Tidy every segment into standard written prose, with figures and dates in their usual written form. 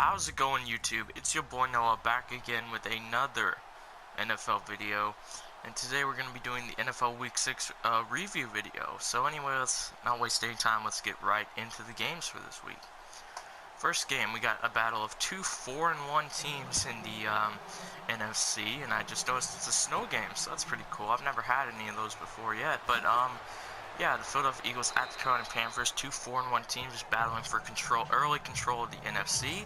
How's it going, YouTube? It's your boy Noah back again with another NFL video, and today we're going to be doing the NFL Week 6 review video. So anyway, let's not waste any time, let's get right into the games for this week. First game, we got a battle of two 4-1 teams in the NFC, and I just noticed it's a snow game, so that's pretty cool. I've never had any of those before yet, but yeah, the Philadelphia Eagles at the Carolina Panthers, two 4-1 teams just battling for early control of the NFC.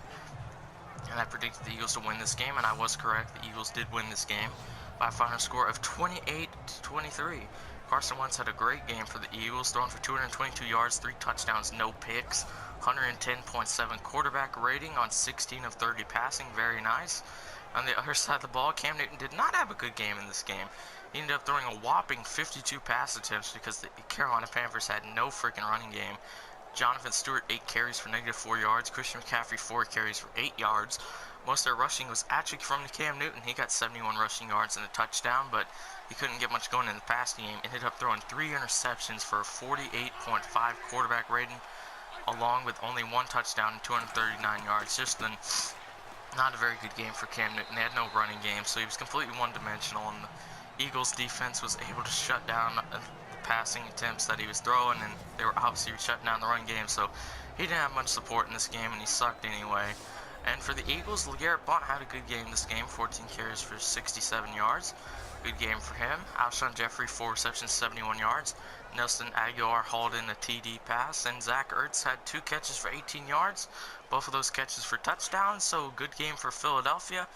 And I predicted the Eagles to win this game, and I was correct. The Eagles did win this game by a final score of 28-23. Carson Wentz had a great game for the Eagles, throwing for 222 yards, 3 touchdowns, no picks, 110.7 quarterback rating on 16 of 30 passing, very nice. On the other side of the ball, Cam Newton did not have a good game in this game. He ended up throwing a whopping 52 pass attempts because the Carolina Panthers had no freaking running game. Jonathan Stewart, 8 carries for -4 yards. Christian McCaffrey, 4 carries for 8 yards. Most of their rushing was actually from Cam Newton. He got 71 rushing yards and a touchdown, but he couldn't get much going in the passing game. Ended up throwing 3 interceptions for a 48.5 quarterback rating, along with only 1 touchdown and 239 yards. Just not a very good game for Cam Newton. They had no running game, so he was completely one-dimensional, and the Eagles defense was able to shut down the passing attempts that he was throwing, and they were obviously shutting down the run game, so he didn't have much support in this game, and he sucked anyway. And for the Eagles, LeGarrette Blount had a good game this game, 14 carries for 67 yards. Good game for him. Alshon Jeffrey, 4 receptions, 71 yards. Nelson Aguilar hauled in a TD pass, and Zach Ertz had 2 catches for 18 yards. Both of those catches for touchdowns, so good game for Philadelphia.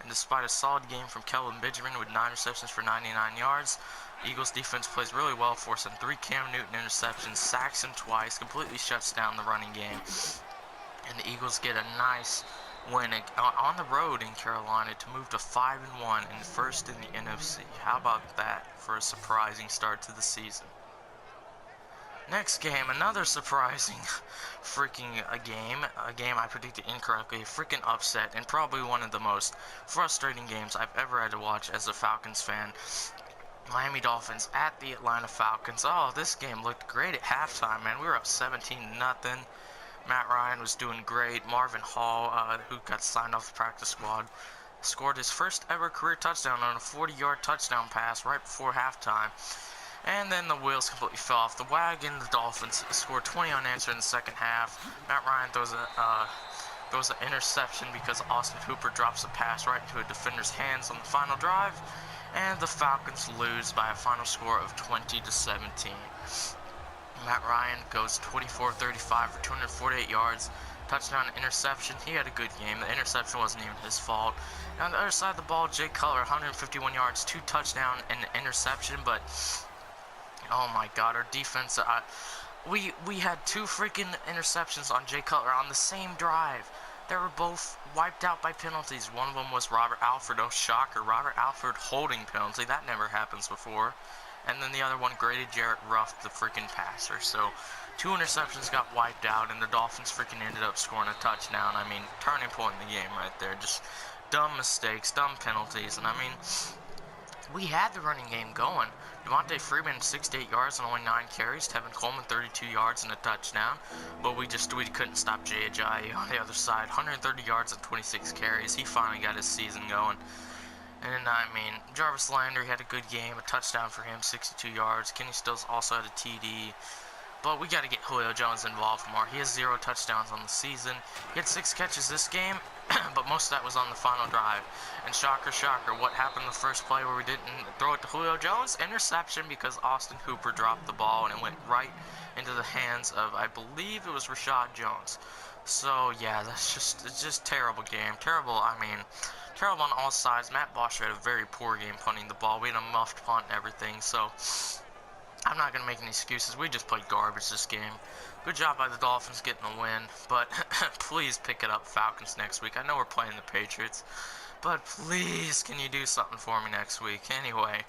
And despite a solid game from Kelvin Benjamin with 9 receptions for 99 yards, Eagles defense plays really well, forcing 3 Cam Newton interceptions, sacks him twice, completely shuts down the running game. And the Eagles get a nice win on the road in Carolina to move to 5-1 and first in the NFC. How about that for a surprising start to the season? Next game, another surprising freaking game I predicted incorrectly, a freaking upset, and probably one of the most frustrating games I've ever had to watch as a Falcons fan. Miami Dolphins at the Atlanta Falcons. Oh, this game looked great at halftime, man. We were up 17-0. Matt Ryan was doing great. Marvin Hall, who got signed off the practice squad, scored his first ever career touchdown on a 40-yard touchdown pass right before halftime. And then the wheels completely fell off the wagon. The Dolphins scored 20 unanswered in the second half. Matt Ryan throws an interception because Austin Hooper drops a pass right into a defender's hands on the final drive. And the Falcons lose by a final score of 20-17. Matt Ryan goes 24-35 for 248 yards. Touchdown and interception. He had a good game. The interception wasn't even his fault. And on the other side of the ball, Jay Cutler, 151 yards, 2 touchdowns and an interception. But oh my God, our defense! We had 2 freaking interceptions on Jay Cutler on the same drive. They were both wiped out by penalties. One of them was Robert Alford. Oh, shocker! Robert Alford holding penalty. That never happens before. And then the other one, Grady Jarrett roughed the freaking passer. So 2 interceptions got wiped out, and the Dolphins freaking ended up scoring a touchdown. I mean, turning point in the game right there. Just dumb mistakes, dumb penalties, and I mean, we had the running game going. Devontae Freeman, 68 yards and only 9 carries. Tevin Coleman, 32 yards and a touchdown. But we couldn't stop Jay Ajayi on the other side. 130 yards and 26 carries. He finally got his season going. And I mean, Jarvis Landry had a good game, a touchdown for him, 62 yards. Kenny Stills also had a TD. But we got to get Julio Jones involved more. He has 0 touchdowns on the season. He had 6 catches this game, but most of that was on the final drive. And shocker, shocker, what happened the first play where we didn't throw it to Julio Jones? Interception because Austin Hooper dropped the ball and it went right into the hands of, I believe it was Rashad Jones. So yeah, it's just terrible game. Terrible on all sides. Matt Bosch had a very poor game punting the ball. We had a muffed punt and everything, so I'm not going to make any excuses. We just played garbage this game. Good job by the Dolphins getting a win, but please pick it up, Falcons, next week. I know we're playing the Patriots, but please, can you do something for me next week? Anyway,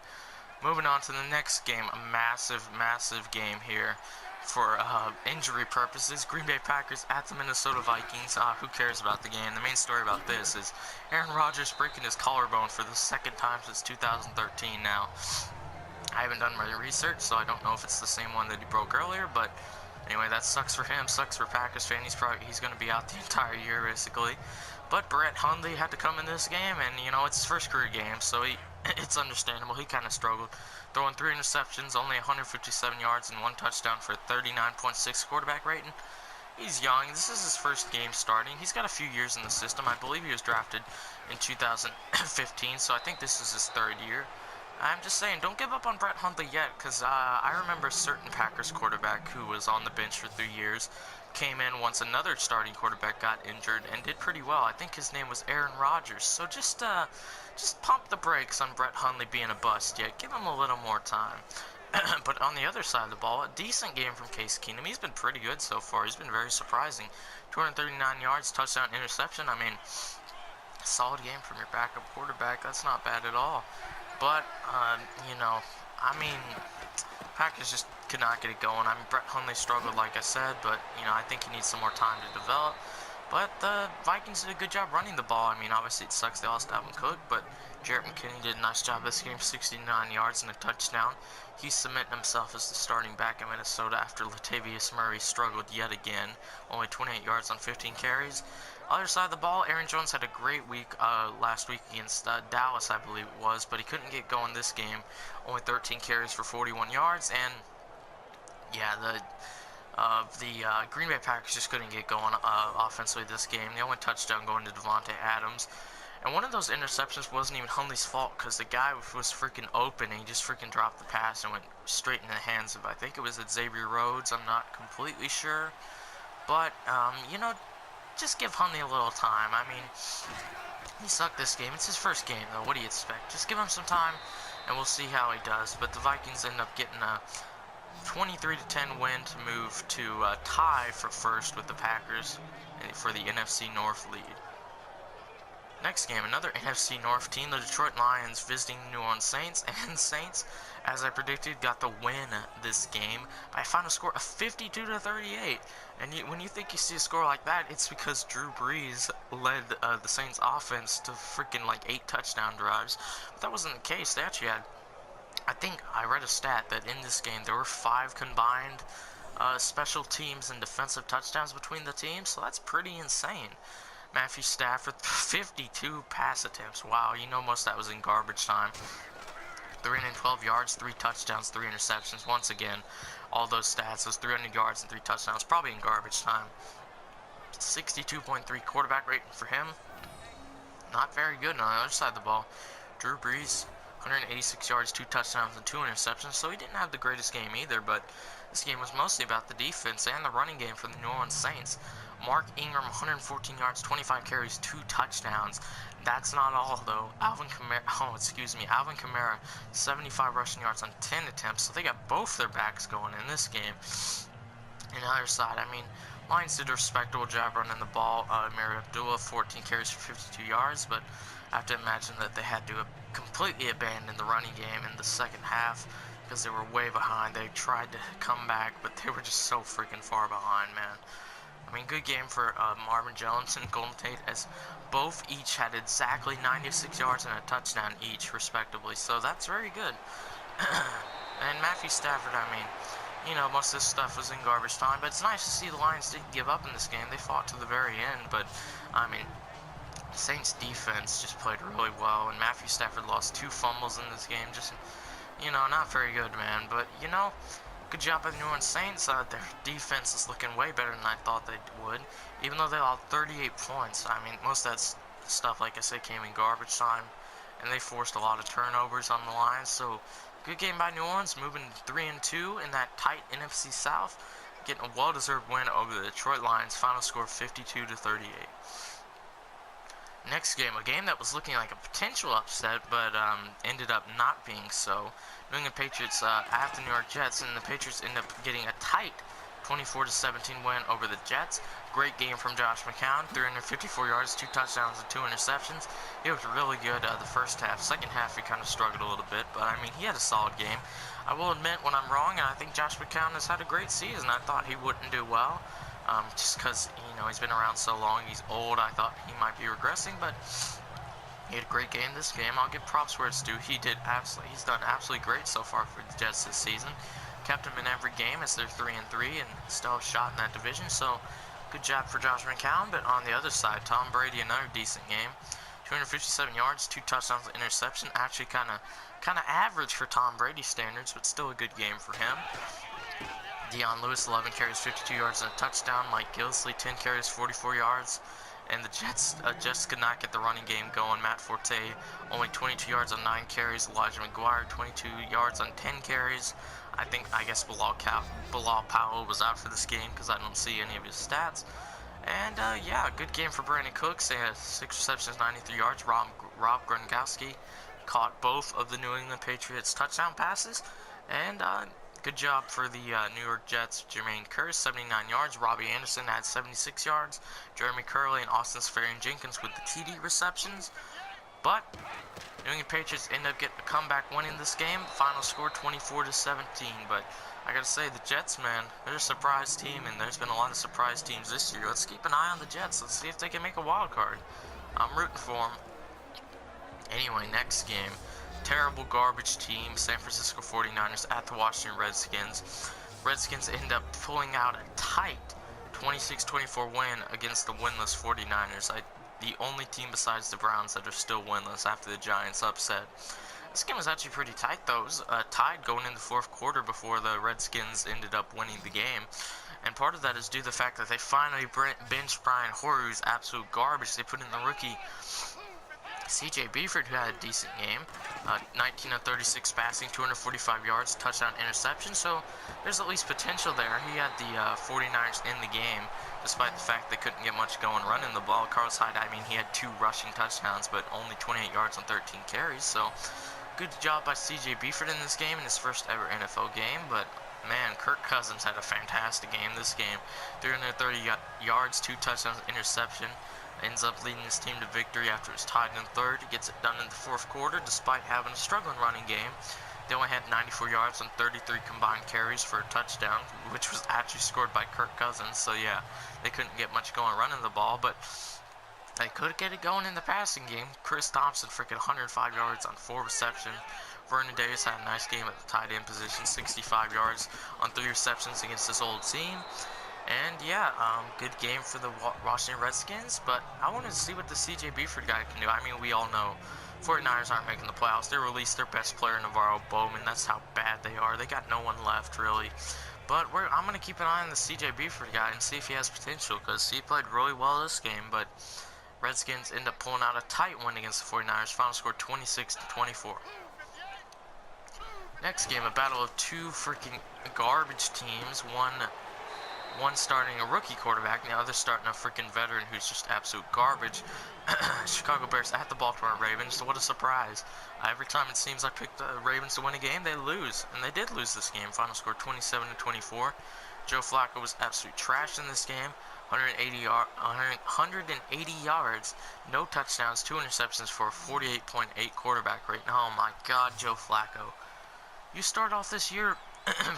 moving on to the next game, a massive, massive game here for injury purposes. Green Bay Packers at the Minnesota Vikings. Who cares about the game? The main story about this is Aaron Rodgers breaking his collarbone for the 2nd time since 2013 now. I haven't done my research, so I don't know if it's the same one that he broke earlier, but Anyway, that sucks for him, sucks for Packers fan. He's going to be out the entire year, basically. But Brett Hundley had to come in this game, and, you know, it's his first career game, so it's understandable. He kind of struggled. Throwing 3 interceptions, only 157 yards, and 1 touchdown for a 39.6 quarterback rating. He's young. This is his first game starting. He's got a few years in the system. I believe he was drafted in 2015, so I think this is his 3rd year. I'm just saying, don't give up on Brett Hundley yet, because I remember a certain Packers quarterback who was on the bench for 3 years, came in once another starting quarterback got injured, and did pretty well. I think his name was Aaron Rodgers. So just pump the brakes on Brett Hundley being a bust yet. Give him a little more time. But on the other side of the ball, a decent game from Case Keenum. He's been pretty good so far. He's been very surprising. 239 yards, touchdown, interception. I mean, solid game from your backup quarterback. That's not bad at all. But, you know, I mean, Packers just could not get it going. I mean, Brett Hundley struggled, like I said, but, you know, I think he needs some more time to develop. But the Vikings did a good job running the ball. I mean, obviously it sucks they lost Dalvin Cook, but Jarrett McKinney did a nice job this game, 69 yards and a touchdown. He's cementing himself as the starting back in Minnesota after Latavius Murray struggled yet again, only 28 yards on 15 carries. Other side of the ball, Aaron Jones had a great week last week against Dallas, I believe it was, but he couldn't get going this game. Only 13 carries for 41 yards, and yeah, the Green Bay Packers just couldn't get going offensively this game. The only touchdown going to Devontae Adams. And one of those interceptions wasn't even Hundley's fault, because the guy was freaking open, and he just freaking dropped the pass and went straight in the hands of, I think it was Xavier Rhodes. I'm not completely sure. But, you know, just give Hundley a little time. I mean, he sucked this game. It's his first game, though. What do you expect? Just give him some time, and we'll see how he does. But the Vikings end up getting a 23-10 win to move to tie for first with the Packers for the NFC North lead. Next game, another NFC North team, the Detroit Lions visiting the New Orleans Saints, and Saints, as I predicted, got the win this game by a final score of 52-38. And when you think you see a score like that, it's because Drew Brees led the Saints offense to freaking like 8 touchdown drives. But that wasn't the case. They actually had, I think I read a stat that in this game there were 5 combined special teams and defensive touchdowns between the teams, so that's pretty insane. Matthew Stafford, 52 pass attempts. Wow, you know most of that was in garbage time. 312 yards, 3 touchdowns, 3 interceptions. Once again, all those stats, those 300 yards and 3 touchdowns, probably in garbage time. 62.3 quarterback rating for him. Not very good on the other side of the ball. Drew Brees, 186 yards, 2 touchdowns, and 2 interceptions. So he didn't have the greatest game either, but this game was mostly about the defense and the running game for the New Orleans Saints. Mark Ingram, 114 yards, 25 carries, 2 touchdowns. That's not all, though. Alvin Kamara, 75 rushing yards on 10 attempts. So they got both their backs going in this game. On the other side, I mean, Lions did a respectable job running the ball. Mary Abdullah, 14 carries for 52 yards, but I have to imagine that they had to completely abandon the running game in the second half because they were way behind. They tried to come back, but they were just so freaking far behind, man. I mean, good game for Marvin Jones and Golden Tate, as both each had exactly 96 yards and a touchdown each, respectively. So that's very good. And Matthew Stafford, I mean, you know, most of this stuff was in garbage time, but it's nice to see the Lions didn't give up in this game. They fought to the very end, but, I mean, Saints defense just played really well, and Matthew Stafford lost 2 fumbles in this game. Just, you know, not very good, man. But, you know, good job by the New Orleans Saints. Their defense is looking way better than I thought they would, even though they allowed 38 points. I mean, most of that stuff, like I said, came in garbage time, and they forced a lot of turnovers on the Lions. So, good game by New Orleans, moving 3-2 in that tight NFC South, getting a well-deserved win over the Detroit Lions. Final score 52-38. Next game, a game that was looking like a potential upset, but ended up not being so. New England Patriots at the New York Jets, and the Patriots end up getting a tight 24-17 win over the Jets. Great game from Josh McCown, 354 yards, 2 touchdowns, and 2 interceptions. He was really good the first half. Second half, he kind of struggled a little bit, but I mean, he had a solid game. I will admit when I'm wrong, and I think Josh McCown has had a great season. I thought he wouldn't do well. Just because, you know, he's been around so long, he's old, I thought he might be regressing, but he had a great game this game. I'll give props where it's due. He's done absolutely great so far for the Jets this season. kept them in every game as they're 3-3 and still have a shot in that division. So good job for Josh McCown. But on the other side, Tom Brady, another decent game. 257 yards, 2 touchdowns, and interception. Actually kind of average for Tom Brady standards, but still a good game for him. Dion Lewis, 11 carries, 52 yards, and a touchdown. Mike Gillisley, 10 carries, 44 yards. And the Jets just could not get the running game going. Matt Forte, only 22 yards on 9 carries. Elijah McGuire, 22 yards on 10 carries. I guess Bilal Powell was out for this game because I don't see any of his stats. And, yeah, good game for Brandon Cooks. They had 6 receptions, 93 yards. Rob Gronkowski caught both of the New England Patriots touchdown passes. And, good job for the New York Jets. Jermaine Kearse, 79 yards. Robbie Anderson had 76 yards. Jeremy Curley and Austin Seferian-Jenkins with the TD receptions. But New England Patriots end up getting a comeback win in this game. Final score 24-17. But I gotta say, the Jets, man, they're a surprise team, and there's been a lot of surprise teams this year. Let's keep an eye on the Jets. Let's see if they can make a wild card. I'm rooting for them. Anyway, next game. Terrible garbage team, San Francisco 49ers at the Washington Redskins. Redskins end up pulling out a tight 26-24 win against the winless 49ers. The only team besides the Browns that are still winless after the Giants upset. This game was actually pretty tight though. It was tied going into the fourth quarter before the Redskins ended up winning the game. And part of that is due to the fact that they finally benched Brian Hoyer, who's absolute garbage. They put in the rookie C.J. Beathard, who had a decent game, 19 of 36 passing, 245 yards, touchdown, interception, so there's at least potential there. He had the 49ers in the game, despite the fact they couldn't get much going running the ball. Carlos Hyde, I mean, he had 2 rushing touchdowns, but only 28 yards on 13 carries, so good job by C.J. Beathard in this game, in his first ever NFL game, but man, Kirk Cousins had a fantastic game this game. 330 yards, 2 touchdowns, interception. Ends up leading his team to victory after it was tied in third. He gets it done in the fourth quarter despite having a struggling running game. They only had 94 yards on 33 combined carries for a touchdown, which was actually scored by Kirk Cousins. So yeah, they couldn't get much going running the ball, but they could get it going in the passing game. Chris Thompson, freaking 105 yards on 4 receptions. Vernon Davis had a nice game at the tight end position, 65 yards on 3 receptions against his old team. And yeah, good game for the Washington Redskins, but I wanted to see what the C.J. Beathard guy can do. I mean, we all know 49ers aren't making the playoffs. They released their best player, Navarro Bowman. That's how bad they are. They got no one left, really. But I'm going to keep an eye on the C.J. Beathard guy and see if he has potential, because he played really well this game, but Redskins end up pulling out a tight win against the 49ers. Final score 26-24. Next game, a battle of 2 freaking garbage teams. One starting a rookie quarterback, and the other starting a freaking veteran who's just absolute garbage. Chicago Bears at the Baltimore Ravens. So what a surprise. Every time it seems I picked the Ravens to win a game, they lose. And they did lose this game. Final score 27-24. Joe Flacco was absolute trash in this game. 180 yards, no touchdowns, 2 interceptions for a 48.8 quarterback rate. Oh my God, Joe Flacco. You start off this year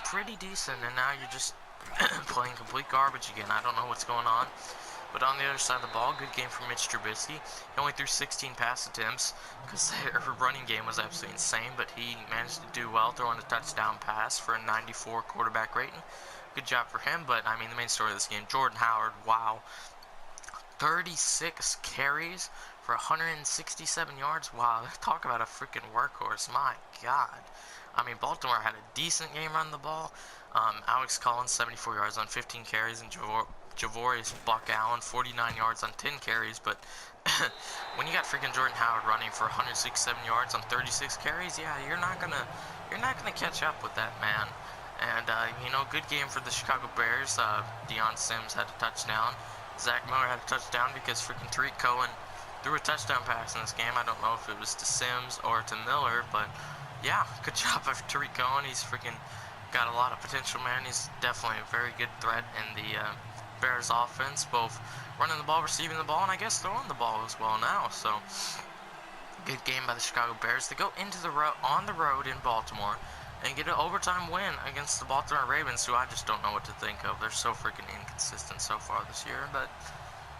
pretty decent, and now you're just playing complete garbage again. I don't know what's going on. But on the other side of the ball, good game for Mitch Trubisky. He only threw 16 pass attempts because their running game was absolutely insane, but he managed to do well, throwing a touchdown pass for a 94 quarterback rating. Good job for him, but I mean, the main story of this game, Jordan Howard, wow. 36 carries for 167 yards. Wow, talk about a freaking workhorse. My God. I mean, Baltimore had a decent game running the ball. Alex Collins, 74 yards on 15 carries, and Javorius Buck Allen, 49 yards on 10 carries. But when you got freaking Jordan Howard running for 167 yards on 36 carries, yeah, you're not gonna catch up with that, man. And you know, good game for the Chicago Bears. Deion Sims had a touchdown. Zach Miller had a touchdown because freaking Tariq Cohen threw a touchdown pass in this game. I don't know if it was to Sims or to Miller, but yeah, good job by Tariq Cohen. He's freaking got a lot of potential, man. He's definitely a very good threat in the Bears offense, both running the ball, receiving the ball, and I guess throwing the ball as well now. So good game by the Chicago Bears. They go into on the road in Baltimore and get an overtime win against the Baltimore Ravens, who I just don't know what to think of. They're so freaking inconsistent so far this year, but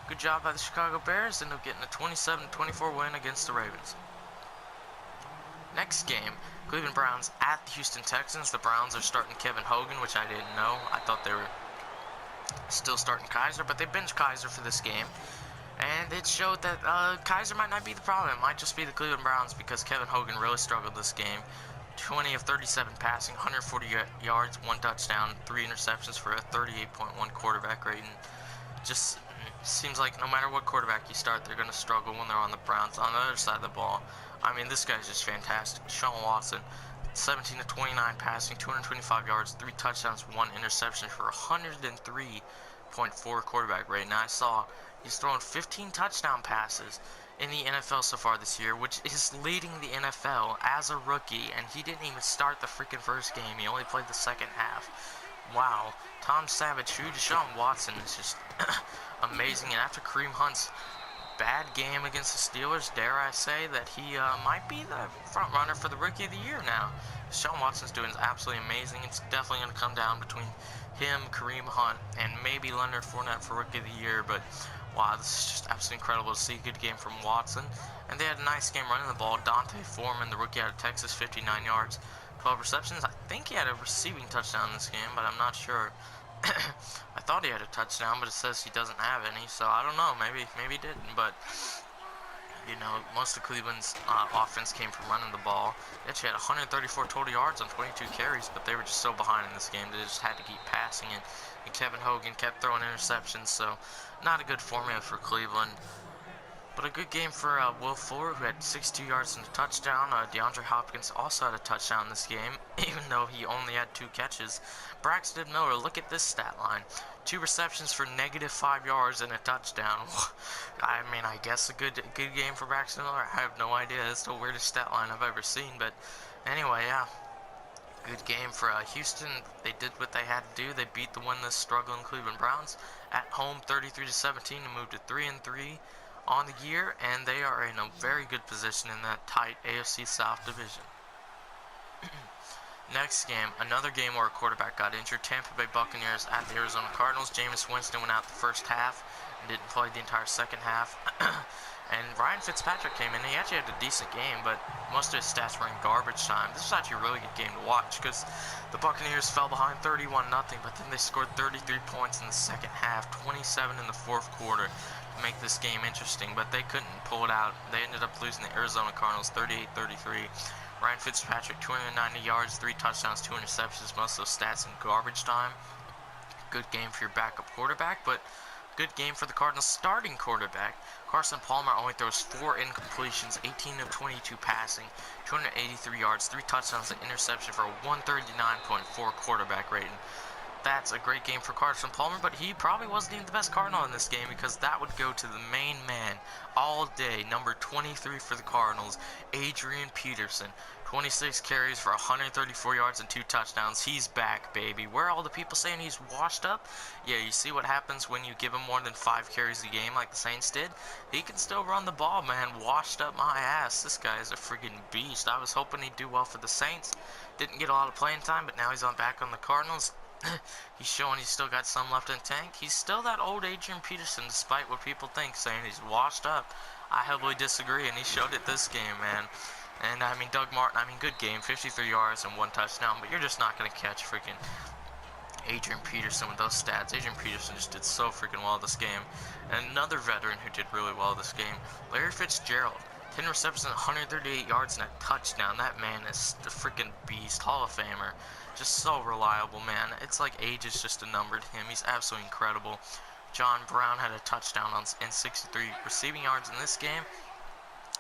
good job by the Chicago Bears. End up getting a 27-24 win against the Ravens. Next game, Cleveland Browns at the Houston Texans. The Browns are starting Kevin Hogan, which I didn't know. I thought they were still starting Kaiser, but they benched Kaiser for this game. And it showed that Kaiser might not be the problem. It might just be the Cleveland Browns because Kevin Hogan really struggled this game. 20 of 37 passing, 140 yards, 1 touchdown, 3 interceptions for a 38.1 quarterback rating. Just seems like no matter what quarterback you start, they're going to struggle when they're on the Browns. On the other side of the ball, I mean, this guy's just fantastic. Sean Watson, 17 of 29 passing, 225 yards, 3 touchdowns, 1 interception for 103.4 quarterback rating. Now I saw he's thrown 15 touchdown passes in the NFL so far this year, which is leading the NFL as a rookie, and he didn't even start the freaking first game. He only played the second half. Wow. Tom Savage, who Deshaun Watson is just amazing. And after Kareem Hunt's bad game against the Steelers, dare I say that he might be the front runner for the Rookie of the Year now. Deshaun Watson's doing absolutely amazing. It's definitely going to come down between him, Kareem Hunt, and maybe Leonard Fournette for Rookie of the Year. But wow, this is just absolutely incredible to see. Good game from Watson. And they had a nice game running the ball. Dante Foreman, the rookie out of Texas, 59 yards, 12 receptions. I think he had a receiving touchdown in this game, but I'm not sure. I thought he had a touchdown, but it says he doesn't have any, so I don't know. Maybe he didn't, but you know, most of Cleveland's offense came from running the ball. They actually had 134 total yards on 22 carries, but they were just so behind in this game they just had to keep passing it. And Kevin Hogan kept throwing interceptions, so not a good formula for Cleveland. But a good game for Will Fuller, who had 62 yards and a touchdown. DeAndre Hopkins also had a touchdown in this game, even though he only had 2 catches. Braxton Miller, look at this stat line. 2 receptions for -5 yards and a touchdown. I mean, I guess a good game for Braxton Miller. I have no idea. It's the weirdest stat line I've ever seen. But anyway, yeah. Good game for Houston. They did what they had to do. They beat the winless, struggling Cleveland Browns at home 33-17 to move to 3-3 on the year, and they are in a very good position in that tight AFC South division. Next game, another game where a quarterback got injured. Tampa Bay Buccaneers at the Arizona Cardinals. Jameis Winston went out the first half and didn't play the entire second half. And Ryan Fitzpatrick came in. He actually had a decent game, but most of his stats were in garbage time. This was actually a really good game to watch because the Buccaneers fell behind 31-0, but then they scored 33 points in the second half, 27 in the fourth quarter to make this game interesting, but they couldn't pull it out. They ended up losing the Arizona Cardinals 38-33. Ryan Fitzpatrick, 290 yards, 3 touchdowns, 2 interceptions, most of those stats in garbage time. Good game for your backup quarterback, but good game for the Cardinals starting quarterback. Carson Palmer only throws 4 incompletions, 18 of 22 passing, 283 yards, 3 touchdowns, and interception for a 139.4 quarterback rating. That's a great game for Carson Palmer, but he probably wasn't even the best Cardinal in this game because that would go to the main man all day, number 23 for the Cardinals, Adrian Peterson. 26 carries for 134 yards and 2 touchdowns. He's back, baby. Where are all the people saying he's washed up? Yeah, you see what happens when you give him more than 5 carries a game like the Saints did? He can still run the ball, man. Washed up my ass. This guy is a freaking beast. I was hoping he'd do well for the Saints. Didn't get a lot of playing time, but now he's back on the Cardinals. He's showing he's still got some left in the tank. He's still that old Adrian Peterson, despite what people think, saying he's washed up. I heavily disagree, and he showed it this game, man. And, I mean, Doug Martin, good game, 53 yards and 1 touchdown, but you're just not going to catch freaking Adrian Peterson with those stats. Adrian Peterson just did so freaking well this game. And another veteran who did really well this game, Larry Fitzgerald. 10 receptions, 138 yards, and a touchdown. That man is the freaking beast, Hall of Famer. Just so reliable, man. It's like age is just a number to him. He's absolutely incredible. John Brown had a touchdown and 63 receiving yards in this game.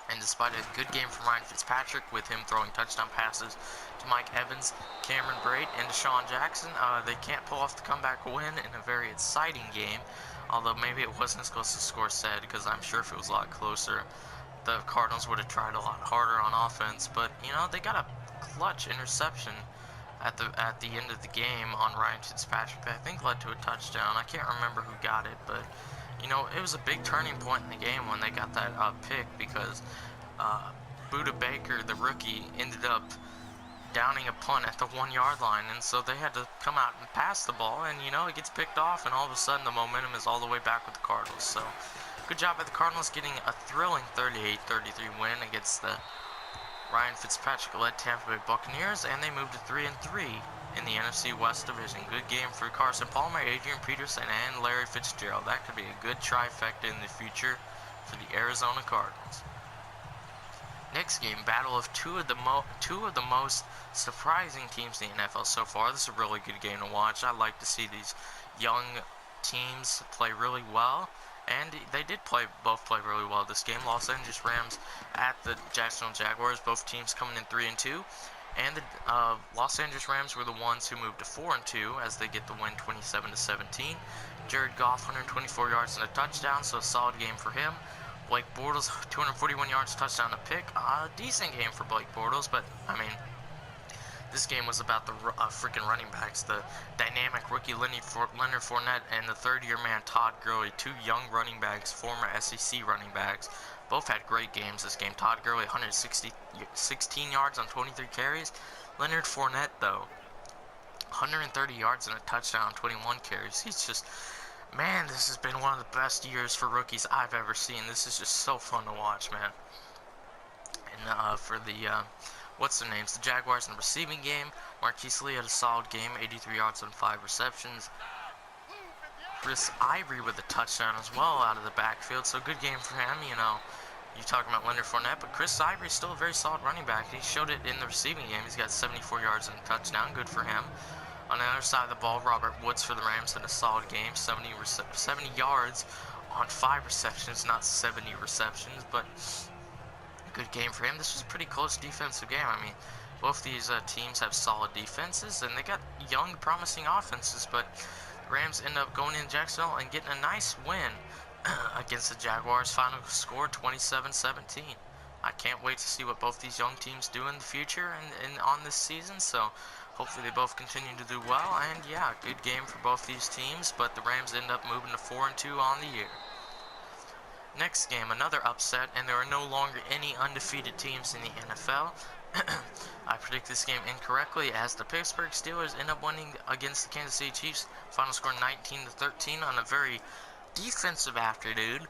And despite a good game from Ryan Fitzpatrick, with him throwing touchdown passes to Mike Evans, Cameron Brate, and Deshaun Jackson, they can't pull off the comeback win in a very exciting game. Although maybe it wasn't as close as the score said, because I'm sure if it was a lot closer, the Cardinals would have tried a lot harder on offense. But, you know, they got a clutch interception at the end of the game on Ryan Fitzpatrick that I think led to a touchdown. I can't remember who got it, but you know, it was a big turning point in the game when they got that pick, because Budda Baker, the rookie, ended up downing a punt at the 1-yard line, and so they had to come out and pass the ball, and you know, it gets picked off, and all of a sudden the momentum is all the way back with the Cardinals. So good job by the Cardinals getting a thrilling 38-33 win against the Ryan Fitzpatrick led Tampa Bay Buccaneers, and they moved to 3-3 in the NFC West Division. Good game for Carson Palmer, Adrian Peterson, and Larry Fitzgerald. That could be a good trifecta in the future for the Arizona Cardinals. Next game, battle of two of the most surprising teams in the NFL so far. This is a really good game to watch. I like to see these young teams play really well, and they did both play really well this game. Los Angeles Rams at the Jacksonville Jaguars, both teams coming in 3-2, and the Los Angeles Rams were the ones who moved to 4-2 as they get the win 27-17. Jared Goff 124 yards and a touchdown, so a solid game for him. Blake Bortles 241 yards, touchdown, a pick. Decent game for Blake Bortles, but I mean, this game was about the freaking running backs, the dynamic rookie Leonard Fournette and the third-year man Todd Gurley, two young running backs, former SEC running backs. Both had great games this game. Todd Gurley 116 yards on 23 carries. Leonard Fournette, though, 130 yards and a touchdown on 21 carries. He's just, man, this has been one of the best years for rookies I've ever seen. This is just so fun to watch, man. And for the what's their names? The Jaguars in the receiving game. Marquise Lee had a solid game, 83 yards on 5 receptions. Chris Ivory with a touchdown as well out of the backfield, so good game for him. You know, you're talking about Leonard Fournette, but Chris Ivory is still a very solid running back. He showed it in the receiving game. He's got 74 yards and a touchdown. Good for him. On the other side of the ball, Robert Woods for the Rams had a solid game, 70 yards on 5 receptions, not 70 receptions, but good game for him. This was a pretty close defensive game. I mean, both these teams have solid defenses, and they got young, promising offenses, but the Rams end up going in Jacksonville and getting a nice win against the Jaguars. Final score 27-17. I can't wait to see what both these young teams do in the future and on this season, so hopefully they both continue to do well. And yeah, good game for both these teams, but the Rams end up moving to 4-2 on the year. Next game, another upset, and there are no longer any undefeated teams in the NFL. I predict this game incorrectly as the Pittsburgh Steelers end up winning against the Kansas City Chiefs. Final score 19-13 on a very defensive afternoon.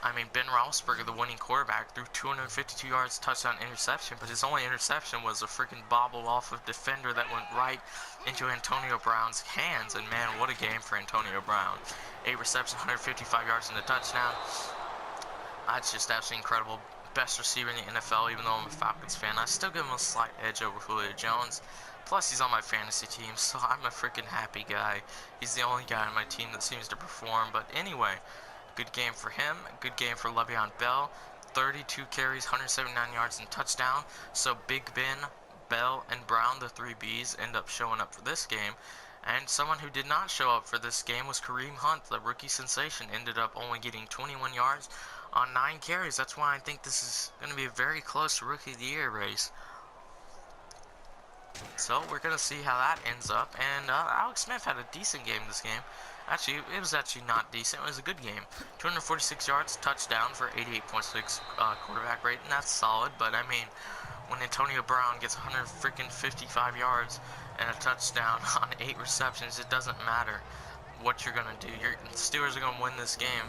I mean, Ben Roethlisberger, the winning quarterback, threw 252 yards, touchdown, interception, but his only interception was a freaking bobble off of defender that went right into Antonio Brown's hands. And man, what a game for Antonio Brown. 8 receptions, 155 yards and a touchdown. That's just absolutely incredible. Best receiver in the NFL, even though I'm a Falcons fan. I still give him a slight edge over Julio Jones. Plus, he's on my fantasy team, so I'm a freaking happy guy. He's the only guy on my team that seems to perform. But anyway, good game for him. Good game for Le'Veon Bell. 32 carries, 179 yards and touchdown. So Big Ben, Bell, and Brown, the 3 Bs, end up showing up for this game. And someone who did not show up for this game was Kareem Hunt, the rookie sensation. Ended up only getting 21 yards on 9 carries. That's why I think this is going to be a very close Rookie of the Year race. So we're going to see how that ends up. And Alex Smith had a decent game this game. Actually, it was actually not decent. It was a good game. 246 yards, touchdown for 88.6 quarterback rate, and that's solid. But I mean, when Antonio Brown gets 155 yards and a touchdown on 8 receptions, it doesn't matter what you're going to do. The Steelers are going to win this game.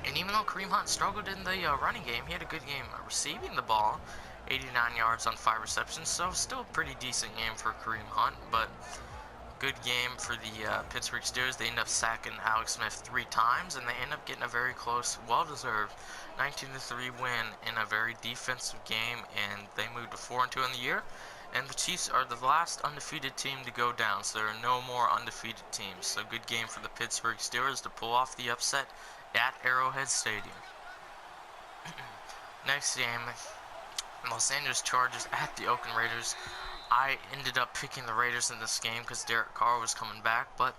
And even though Kareem Hunt struggled in the running game, he had a good game receiving the ball, 89 yards on 5 receptions. So still a pretty decent game for Kareem Hunt, but good game for the Pittsburgh Steelers. They end up sacking Alex Smith 3 times, and they end up getting a very close, well-deserved 19-3 win in a very defensive game, and they moved to 4-2 in the year. And the Chiefs are the last undefeated team to go down, so there are no more undefeated teams. So good game for the Pittsburgh Steelers to pull off the upset at Arrowhead Stadium. Next game, Los Angeles Chargers at the Oakland Raiders. I ended up picking the Raiders in this game because Derek Carr was coming back, but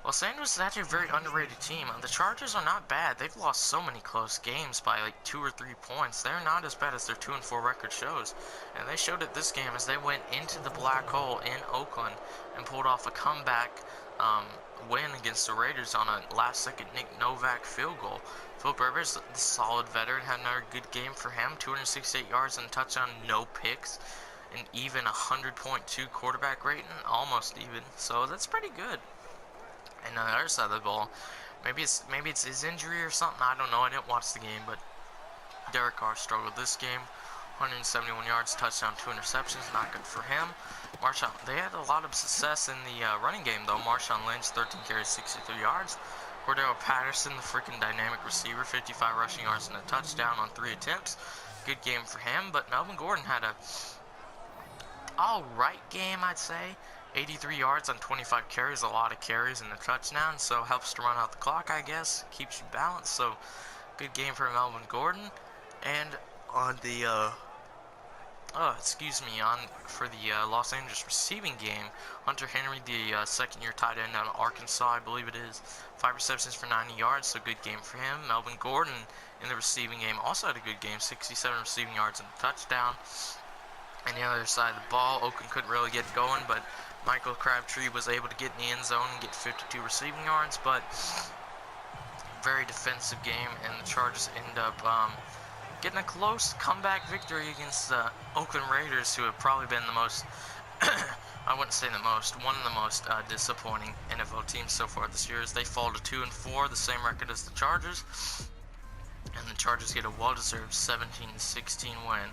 Los Angeles is actually a very underrated team. The Chargers are not bad. They've lost so many close games by like 2 or 3 points. They're not as bad as their 2-4 record shows. And they showed it this game as they went into the black hole in Oakland and pulled off a comeback win against the Raiders on a last-second Nick Novak field goal. Philip Rivers, the solid veteran, had another good game for him. 268 yards and a touchdown, no picks. And even 100.2 quarterback rating, almost even. So that's pretty good. And on the other side of the ball, maybe it's his injury or something. I don't know. I didn't watch the game, but Derek Carr struggled this game. 171 yards, touchdown, 2 interceptions, not good for him. They had a lot of success in the running game, though. Marshawn Lynch, 13 carries, 63 yards. Cordero Patterson, the freaking dynamic receiver, 55 rushing yards and a touchdown on 3 attempts. Good game for him, but Melvin Gordon had a alright game, I'd say. 83 yards on 25 carries, a lot of carries and a touchdown, so helps to run out the clock, I guess. Keeps you balanced, so good game for Melvin Gordon. And on the for the Los Angeles receiving game, Hunter Henry, the second-year tight end out of Arkansas, I believe it is, 5 receptions for 90 yards, so good game for him. Melvin Gordon in the receiving game also had a good game, 67 receiving yards and a touchdown. And the other side of the ball, Oakland couldn't really get going, but Michael Crabtree was able to get in the end zone and get 52 receiving yards, but very defensive game, and the Chargers end up getting a close comeback victory against the Oakland Raiders, who have probably been the most, I wouldn't say the most, one of the most disappointing NFL teams so far this year, as they fall to 2-4, the same record as the Chargers, and the Chargers get a well-deserved 17-16 win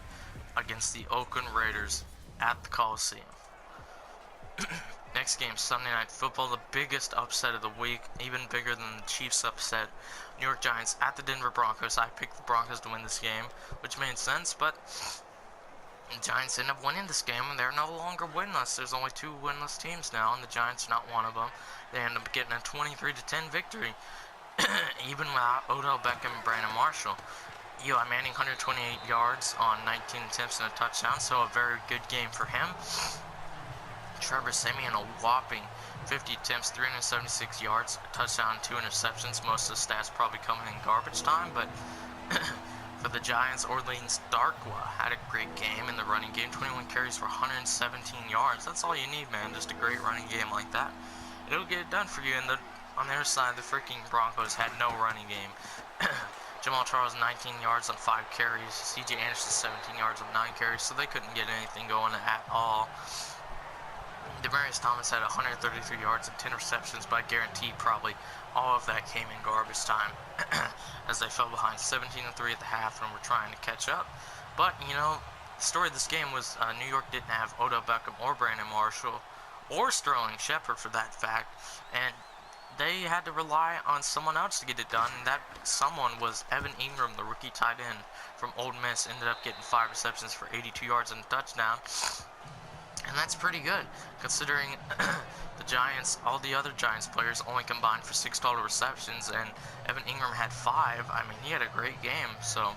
against the Oakland Raiders at the Coliseum. Next game, Sunday Night Football, the biggest upset of the week, even bigger than the Chiefs upset. New York Giants at the Denver Broncos. I picked the Broncos to win this game, which made sense, but the Giants end up winning this game, and they're no longer winless. There's only 2 winless teams now, and the Giants are not one of them. They end up getting a 23-10 victory, even without Odell Beckham and Brandon Marshall. Eli Manning, 128 yards on 19 attempts and a touchdown, so a very good game for him. Trevor Siemian, a whopping 50 attempts, 376 yards, a touchdown, 2 interceptions. Most of the stats probably coming in garbage time, but for the Giants, Orleans Darkwa had a great game in the running game. 21 carries for 117 yards. That's all you need, man. Just a great running game like that. It'll get it done for you. And on their side, the freaking Broncos had no running game. Jamal Charles, 19 yards on 5 carries. C.J. Anderson, 17 yards on 9 carries, so they couldn't get anything going at all. Demaryius Thomas had 133 yards and 10 receptions, but I guarantee probably all of that came in garbage time as they fell behind 17-3 at the half and were trying to catch up. But, you know, the story of this game was New York didn't have Odell Beckham or Brandon Marshall or Sterling Shepard for that fact, and they had to rely on someone else to get it done, and that someone was Evan Ingram, the rookie tight end from Ole Miss. Ended up getting 5 receptions for 82 yards and a touchdown. And that's pretty good, considering the Giants, all the other Giants players only combined for 6 total receptions, and Evan Ingram had 5. I mean, he had a great game, so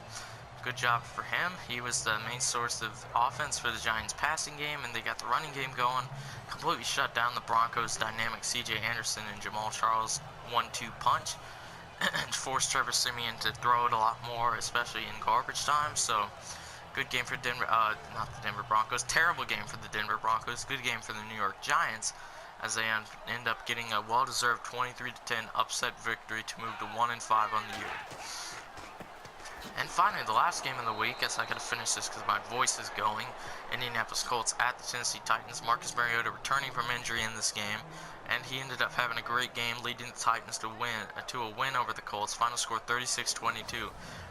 good job for him. He was the main source of offense for the Giants' passing game, and they got the running game going. Completely shut down the Broncos' dynamic C.J. Anderson and Jamal Charles 1-2 punch, and forced Trevor Siemian to throw it a lot more, especially in garbage time, so good game for Denver, not the Denver Broncos. Terrible game for the Denver Broncos. Good game for the New York Giants, as they end up getting a well-deserved 23-10 upset victory to move to 1-5 on the year. And finally, the last game of the week, as I gotta finish this because my voice is going. Indianapolis Colts at the Tennessee Titans. Marcus Mariota returning from injury in this game, and he ended up having a great game, leading the Titans to a win over the Colts. Final score 36-22.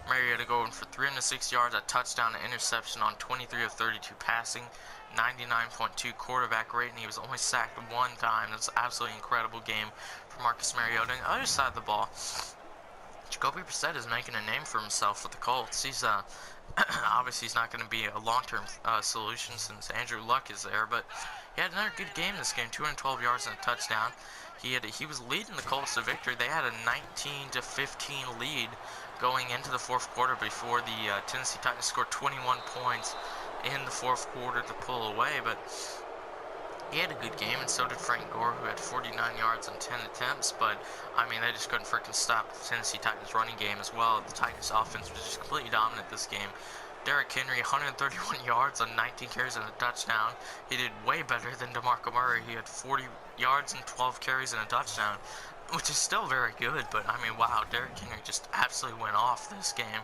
Mariota going for 306 yards, a touchdown, an interception on 23 of 32 passing, 99.2 quarterback rating. He was only sacked 1 time. That's an absolutely incredible game for Marcus Mariota. On the other side of the ball, Jacoby Brissett is making a name for himself with the Colts. He's obviously he's not going to be a long-term solution since Andrew Luck is there, but he had another good game this game, 212 yards and a touchdown. He was leading the Colts to victory. They had a 19-15 lead going into the fourth quarter before the Tennessee Titans scored 21 points in the fourth quarter to pull away, but he had a good game, and so did Frank Gore, who had 49 yards on 10 attempts, but, I mean, they just couldn't freaking stop the Tennessee Titans running game as well. The Titans offense was just completely dominant this game. Derrick Henry, 131 yards on 19 carries and a touchdown. He did way better than DeMarco Murray. He had 40 yards and 12 carries and a touchdown, which is still very good, but, I mean, wow, Derrick Henry just absolutely went off this game.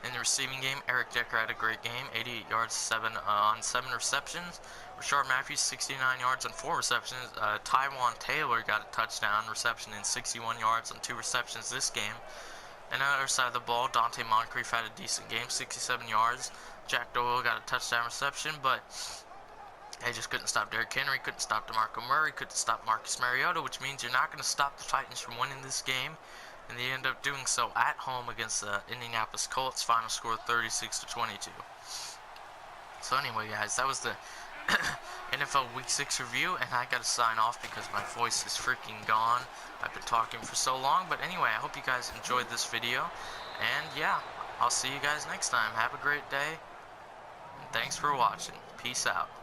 In the receiving game, Eric Decker had a great game, 88 yards on 7 receptions. Rashard Matthews, 69 yards on 4 receptions. Tywan Taylor got a touchdown reception and 61 yards on 2 receptions this game. And on the other side of the ball, Dante Moncrief had a decent game, 67 yards. Jack Doyle got a touchdown reception, but they just couldn't stop Derrick Henry, couldn't stop DeMarco Murray, couldn't stop Marcus Mariota, which means you're not going to stop the Titans from winning this game. And they end up doing so at home against the Indianapolis Colts, final score 36-22. So anyway, guys, that was the NFL Week 6 review, and I gotta sign off because my voice is freaking gone. I've been talking for so long, but anyway, I hope you guys enjoyed this video, and yeah, I'll see you guys next time. Have a great day, and thanks for watching. Peace out.